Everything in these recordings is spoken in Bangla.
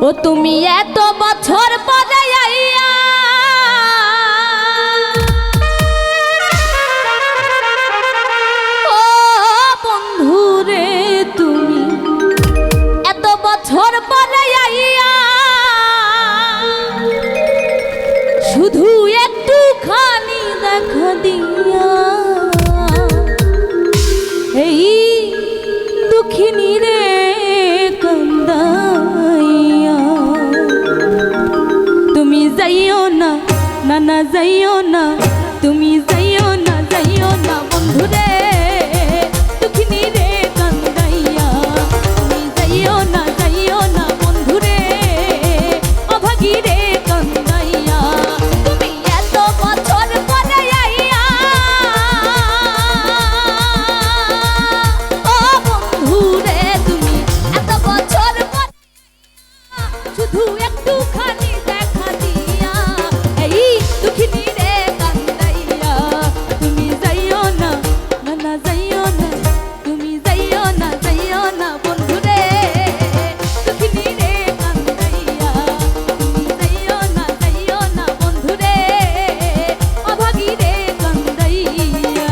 ও তুমি এত বছর পরে আইয়া ও বন্ধুরে তুমি এত বছর পরে আইয়া শুধু একটুখানি দেখা দিয়া এই দুঃখিনী রে কান্দাইয়া তুমি যাইও না না যাইও না তুমি যাইও না বন্ধুরে দুঃখিনী রে কান্দাইয়া তুমি যাইও না বন্ধুরে অভাগী রে কান্দাইয়া তুমি এত বছর পরে আইয়া ও বন্ধুরে তুমি এত বছর পরে শুধু একটুখানি দেখা দিয়া এই দুঃখিনী রে কান্দাইয়া তুমি যাইও না যাইও না তুমি যাইও না বন্ধুরে দুঃখিনী রে কান্দাইয়া তুমি যাইও না বন্ধুরে অভাগী রে কান্দাইয়া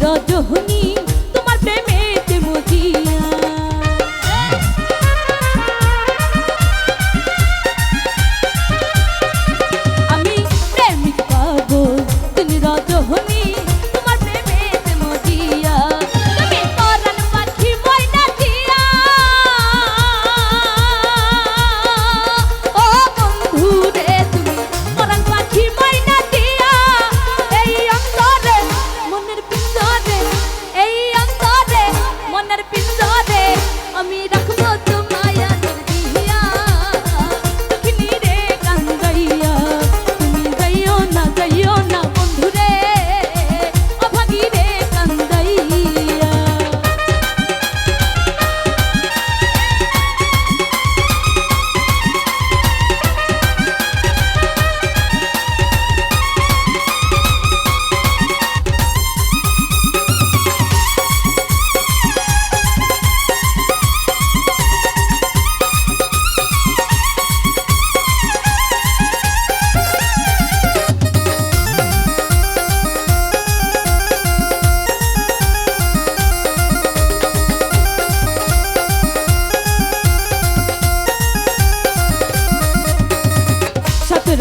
রজনী তোমার প্রেমেতে মজিয়া আমি প্রেমিক পাগল তুমি রজনী তোমার প্রেমেতে মজিয়া তুমি পরাণ পাখি ময়না দিয়া ও বন্ধুরে তুমি পরাণ পাখি ময়না দিয়া এই অন্তরে মনের পিঞ্জরে আমি রাখবো তোমায় দিয়া দুঃখিনী রে কান্দাইয়া তুমি যাইও না বন্ধুরে অভাগী রে কান্দাইয়া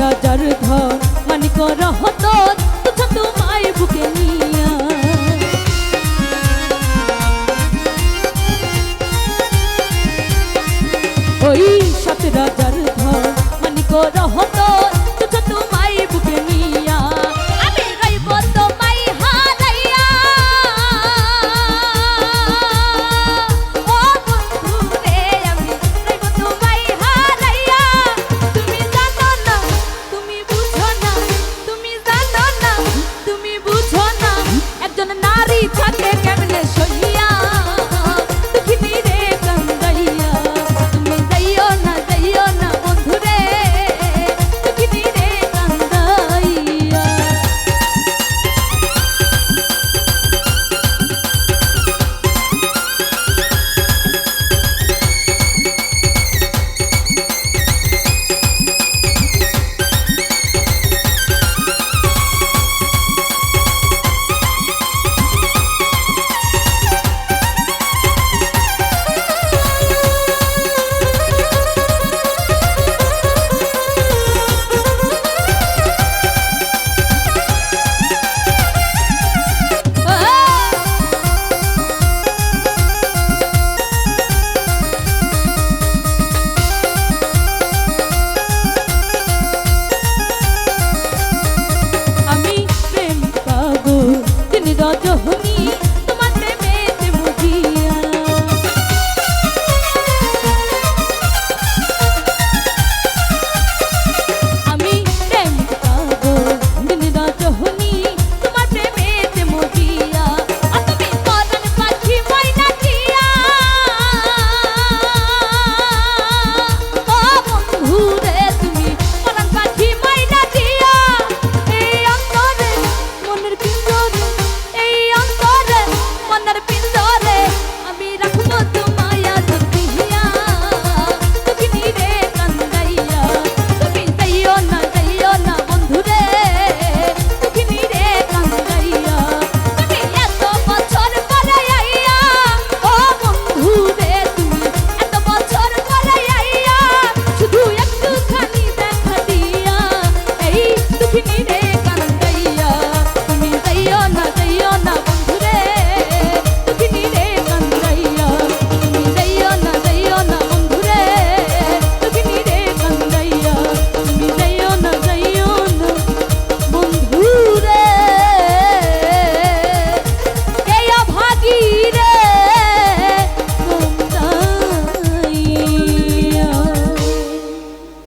রাজার ঘর মানিক রহত তুচ্ছ তোমায় বুকে নিয়া ওই সাত রাজার ঘর মানিক রহত